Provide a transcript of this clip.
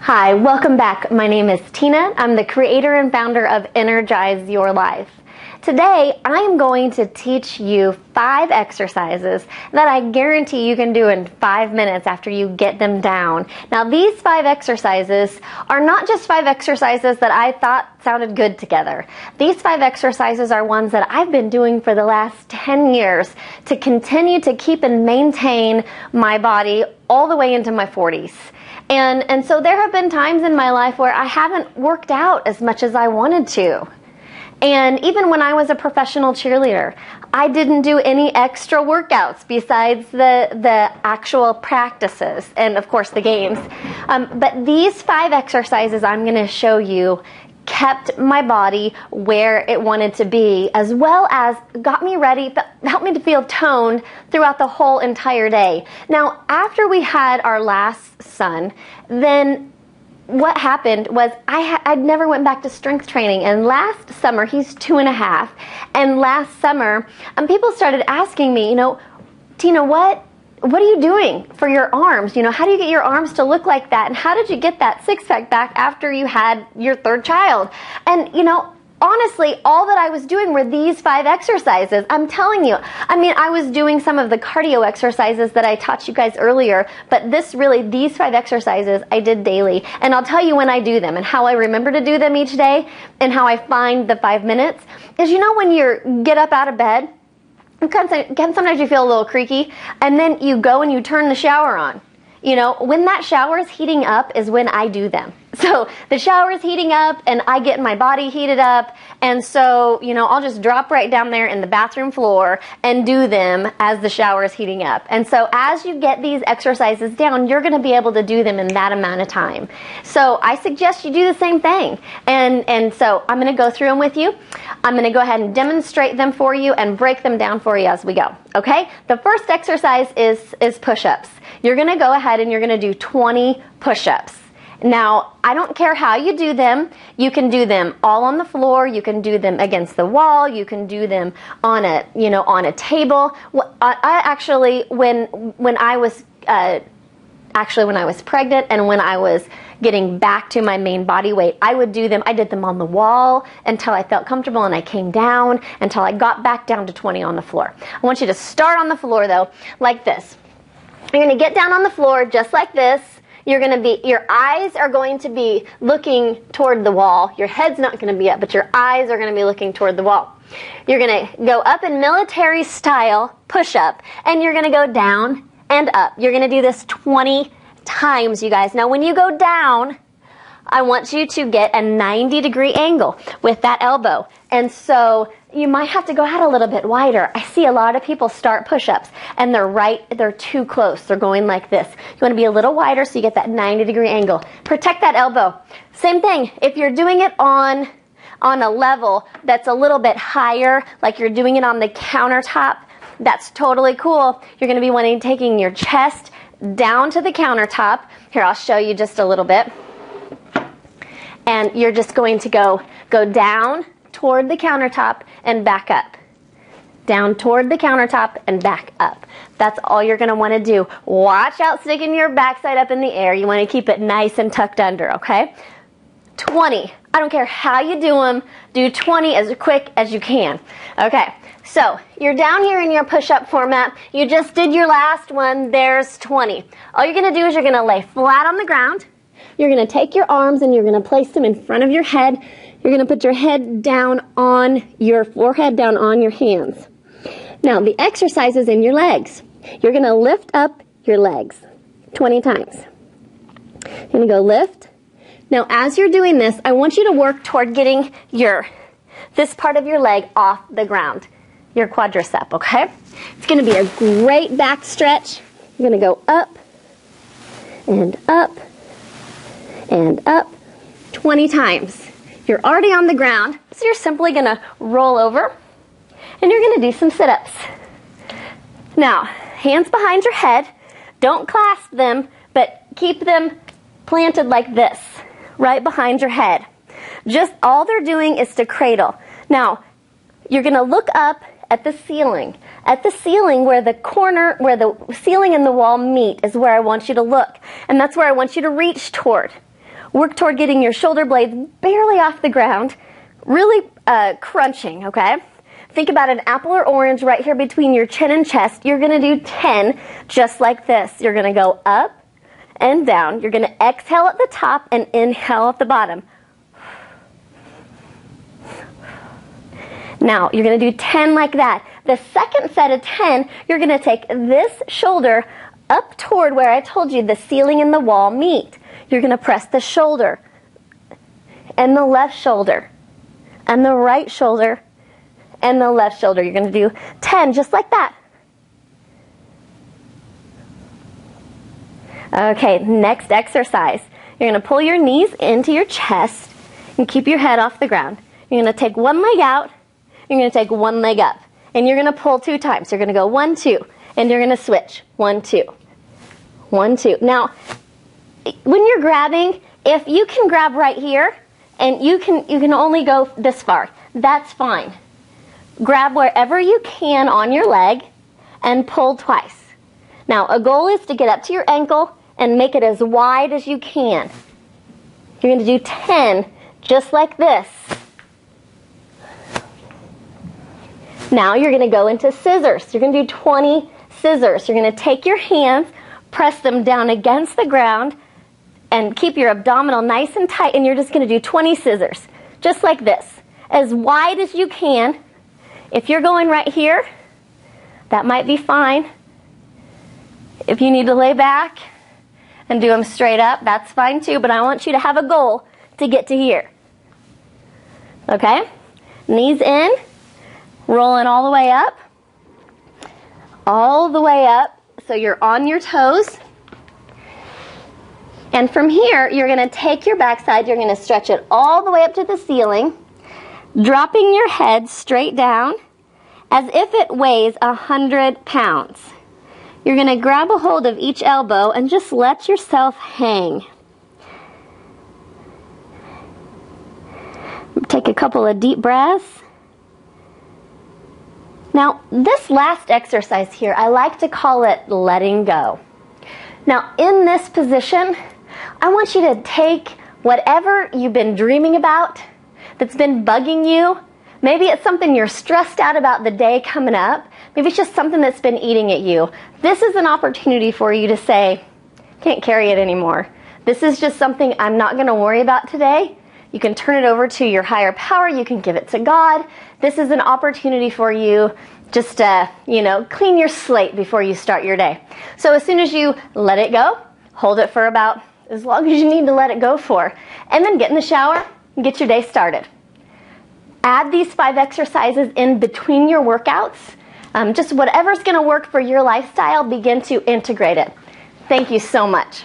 Hi, welcome back. My name is Tina. I'm the creator and founder of Energize Your Life. Today, I am going to teach you 5 exercises that I guarantee you can do in 5 minutes after you get them down. Now, these 5 exercises are not just 5 exercises that I thought sounded good together. These 5 exercises are ones that I've been doing for the last 10 years to continue to keep and maintain my body all the way into my 40s. And so there have been times in my life where I haven't worked out as much as I wanted to. And even when I was a professional cheerleader, I didn't do any extra workouts besides the actual practices and, of course, the games. But these 5 exercises I'm going to show you kept my body where it wanted to be, as well as got me ready, helped me to feel toned throughout the whole entire day. Now, after we had our last son, then what happened was I never went back to strength training, and last summer, he's 2.5, and last summer, people started asking me, Tina, what are you doing for your arms? How do you get your arms to look like that? And how did you get that six-pack back after you had your 3rd child? And, honestly, all that I was doing were these 5 exercises. I'm telling you. I was doing some of the cardio exercises that I taught you guys earlier, but these 5 exercises I did daily. And I'll tell you when I do them and how I remember to do them each day and how I find the 5 minutes is, when you get up out of bed, sometimes you feel a little creaky, and then you go and you turn the shower on. When that shower is heating up is when I do them. So the shower is heating up and I get my body heated up, and so, I'll just drop right down there in the bathroom floor and do them as the shower is heating up. And so as you get these exercises down, you're going to be able to do them in that amount of time. So I suggest you do the same thing. And so I'm going to go through them with you. I'm going to go ahead and demonstrate them for you and break them down for you as we go. Okay? The first exercise is push-ups. You're going to go ahead and you're going to do 20 push-ups. Now, I don't care how you do them. You can do them all on the floor. You can do them against the wall. You can do them on a table. I actually, when I was pregnant and when I was getting back to my main body weight, I did them on the wall until I felt comfortable, and I came down until I got back down to 20 on the floor. I want you to start on the floor though, like this. You're going to get down on the floor just like this. Your eyes are going to be looking toward the wall. Your head's not going to be up, but your eyes are going to be looking toward the wall. You're going to go up in military style push-up, and you're going to go down and up. You're going to do this 20 times, you guys. Now, when you go down, I want you to get a 90-degree angle with that elbow. And so you might have to go out a little bit wider. I see a lot of people start push-ups and they're too close. They're going like this. You want to be a little wider so you get that 90-degree angle. Protect that elbow. Same thing. If you're doing it on a level that's a little bit higher, like you're doing it on the countertop, that's totally cool. You're going to be taking your chest down to the countertop. Here, I'll show you just a little bit. And you're just going to go down toward the countertop and back up. Down toward the countertop and back up. That's all you're going to want to do. Watch out sticking your backside up in the air. You want to keep it nice and tucked under, okay? 20. I don't care how you do them. Do 20 as quick as you can. Okay, so you're down here in your push-up format. You just did your last one. There's 20. All you're going to do is you're going to lay flat on the ground. You're going to take your arms and you're going to place them in front of your head. You're going to put your head down on your forehead, down on your hands. Now, the exercise is in your legs. You're going to lift up your legs 20 times. You're going to go lift. Now, as you're doing this, I want you to work toward getting this part of your leg off the ground, your quadricep, okay? It's going to be a great back stretch. You're going to go up and up and up 20 times. You're already on the ground, so you're simply going to roll over, and you're going to do some sit-ups. Now, hands behind your head. Don't clasp them, but keep them planted like this, right behind your head. Just all they're doing is to cradle. Now, you're going to look up at the ceiling. At the ceiling where the ceiling and the wall meet is where I want you to look. And that's where I want you to reach toward. Work toward getting your shoulder blades barely off the ground, really crunching, okay? Think about an apple or orange right here between your chin and chest. You're going to do 10 just like this. You're going to go up and down. You're going to exhale at the top and inhale at the bottom. Now, you're going to do 10 like that. The second set of 10, you're going to take this shoulder up toward where I told you the ceiling and the wall meet. You're going to press the shoulder and the left shoulder and the right shoulder and the left shoulder. You're going to do 10 just like that. Okay, next exercise. You're going to pull your knees into your chest and keep your head off the ground. You're going to take one leg out. You're going to take one leg up. And you're going to pull 2 times. You're going to go 1, 2. And you're going to switch. 1, 2. 1, 2. Now, when you're grabbing, if you can grab right here and you can only go this far, that's fine. Grab wherever you can on your leg and pull twice. Now, a goal is to get up to your ankle and make it as wide as you can. You're going to do 10 just like this. Now you're going to go into scissors. You're going to do 20 scissors. You're going to take your hands, press them down against the ground, and keep your abdominal nice and tight, and you're just going to do 20 scissors, just like this, as wide as you can. If you're going right here, that might be fine. If you need to lay back and do them straight up, that's fine too, but I want you to have a goal to get to here. Okay? Knees in, rolling all the way up, so you're on your toes. And from here, you're going to take your backside, you're going to stretch it all the way up to the ceiling, dropping your head straight down as if it weighs 100 pounds. You're going to grab a hold of each elbow and just let yourself hang. Take a couple of deep breaths. Now, this last exercise here, I like to call it letting go. Now, in this position, I want you to take whatever you've been dreaming about that's been bugging you. Maybe it's something you're stressed out about the day coming up. Maybe it's just something that's been eating at you. This is an opportunity for you to say, can't carry it anymore. This is just something I'm not going to worry about today. You can turn it over to your higher power. You can give it to God. This is an opportunity for you just to, clean your slate before you start your day. So as soon as you let it go, hold it for about as long as you need to let it go for, and then get in the shower and get your day started. Add these 5 exercises in between your workouts. Just whatever's going to work for your lifestyle, begin to integrate it. Thank you so much.